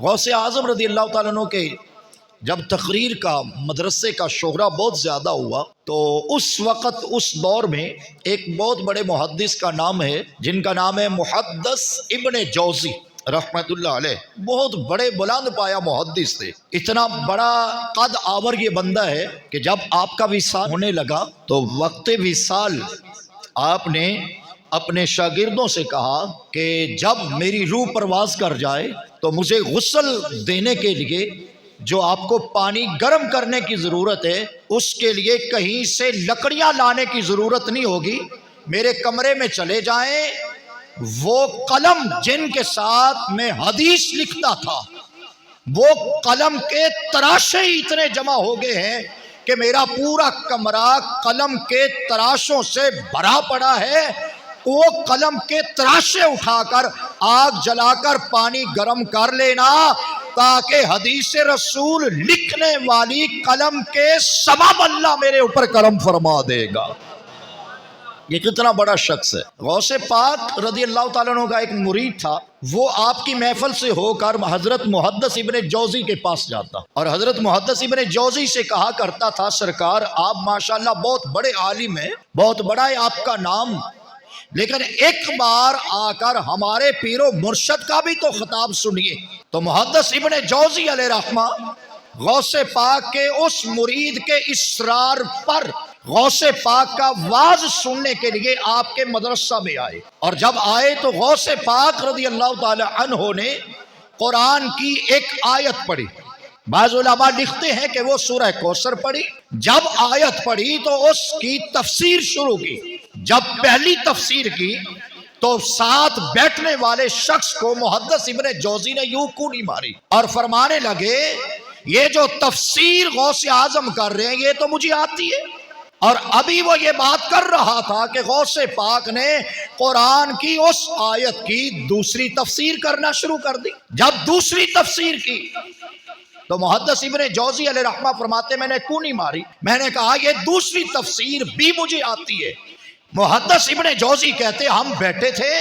غوث اعظم رضی اللہ تعالیٰ عنہ کے جب تقریر کا مدرسے کا شہرہ بہت زیادہ ہوا تو اس وقت اس دور میں ایک بہت بڑے محدث کا نام ہے جن کا نام ہے محدث ابن جوزی رحمت اللہ علیہ. بہت بڑے بلند پایا محدث تھے. اتنا بڑا قد آور یہ بندہ ہے کہ جب آپ کا وصال ہونے لگا تو وقت وصال آپ نے اپنے شاگردوں سے کہا کہ جب میری روح پرواز کر جائے تو مجھے غسل دینے کے لیے جو آپ کو پانی گرم کرنے کی ضرورت ہے اس کے لیے کہیں سے لکڑیاں لانے کی ضرورت نہیں ہوگی. میرے کمرے میں چلے جائیں، وہ قلم جن کے ساتھ میں حدیث لکھتا تھا وہ قلم کے تراشے اتنے جمع ہو گئے ہیں کہ میرا پورا کمرہ قلم کے تراشوں سے بھرا پڑا ہے. وہ قلم کے تراشے اٹھا کر آگ جلا کر پانی گرم کر لینا تاکہ حدیث رسول لکھنے والی قلم کے سبب اللہ میرے اوپر کرم فرما دے گا. یہ کتنا بڑا شخص ہے. غوث پاک رضی اللہ تعالیٰ عنہ کا ایک مرید تھا، وہ آپ کی محفل سے ہو کر حضرت محدث ابن جوزی کے پاس جاتا اور حضرت محدث ابن جوزی سے کہا کرتا تھا سرکار آپ ماشاءاللہ بہت بڑے عالم ہیں، بہت بڑا ہے آپ کا نام، لیکن ایک بار آ کر ہمارے پیر و مرشد کا بھی تو خطاب سنیے. تو محدث ابن جوزی علیہ رحمہ غوث پاک کے اس مرید کے اصرار پر غوث پاک کا واز سننے کے لیے آپ کے مدرسہ میں آئے. اور جب آئے تو غوث پاک رضی اللہ تعالی عنہ نے قرآن کی ایک آیت پڑھی. بعض علماء لکھتے ہیں کہ وہ سورہ کوثر پڑھی. جب آیت پڑھی تو اس کی تفسیر شروع کی. جب پہلی تفسیر کی تو ساتھ بیٹھنے والے شخص کو محدث ابن جوزی نے یوں کونی ماری اور فرمانے لگے یہ جو تفسیر غوث اعظم کر رہے ہیں یہ تو مجھے آتی ہے. اور ابھی وہ یہ بات کر رہا تھا کہ غوث پاک نے قرآن کی اس آیت کی دوسری تفسیر کرنا شروع کر دی. جب دوسری تفسیر کی تو محدث ابن جوزی علیہ رحمہ فرماتے میں نے کونی ماری، میں نے کہا یہ دوسری تفسیر بھی مجھے آتی ہے. محدث ابن جوزی کہتے ہم بیٹھے تھے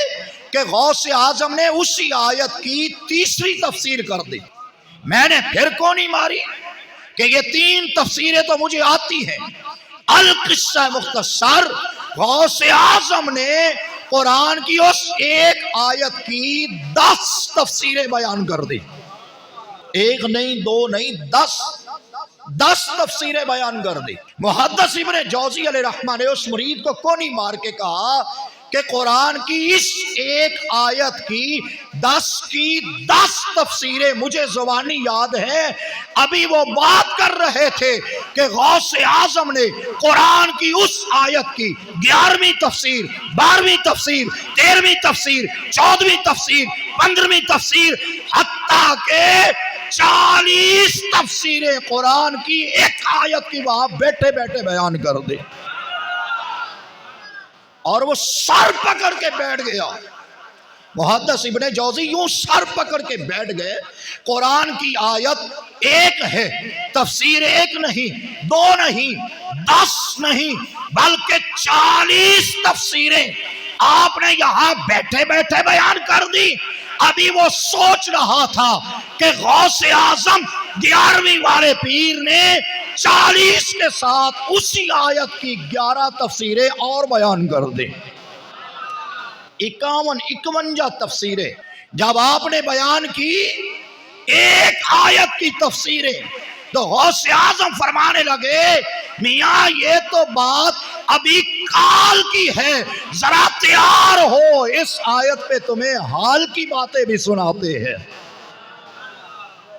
کہ غوث اعظم نے اسی آیت کی تیسری تفسیر کر دی. میں نے پھر کونی ماری کہ یہ تین تفسیریں تو مجھے آتی ہیں. القصہ مختصر غوث اعظم نے قرآن کی اس ایک آیت کی 10 تفسیریں بیان کر دی. ایک نہیں دو نہیں 10 تفسیریں بیان کر دی. محدث ابن جوزی علیہ رحمہ نے اس مرید کو کونی مار کے کہا کہ قرآن کی اس ایک آیت کی 10 تفسیریں مجھے زبانی یاد ہیں. ابھی وہ بات کر رہے تھے کہ غوث اعظم نے قرآن کی اس آیت کی 11ویں تفسیر، 12ویں تفسیر، 13ویں تفسیر، 14ویں تفسیر، 15ویں تفسیر، حتیٰ کہ 40 تفسیریں قرآن کی ایک آیت کی وہاں بیٹھے بیٹھے بیان کر دے. اور وہ سر پکڑ کے بیٹھ گیا. محدث ابن جوزی یوں سر پکڑ کے بیٹھ گئے. قرآن کی آیت ایک ہے، تفسیر ایک نہیں، 2 نہیں، 10 نہیں، بلکہ 40 تفسیریں آپ نے یہاں بیٹھے بیٹھے بیان کر دی. ابھی وہ سوچ رہا تھا کہ غوث اعظم 11ویں والے پیر نے 40 کے ساتھ اسی آیت کی 11 تفسیریں اور بیان کر دیں. 51 تفسیریں جب آپ نے بیان کی ایک آیت کی تفسیریں تو غوث اعظم فرمانے لگے میاں یہ تو بات ابھی کال کی ہے، ذرا تیار ہو، اس آیت پہ تمہیں حال کی باتیں بھی سناتے ہیں.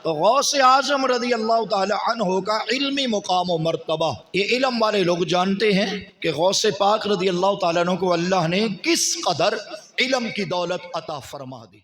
تو غوث اعظم رضی اللہ تعالی عنہ کا علمی مقام و مرتبہ یہ علم والے لوگ جانتے ہیں کہ غوث پاک رضی اللہ تعالی عنہ کو اللہ نے کس قدر علم کی دولت عطا فرما دی.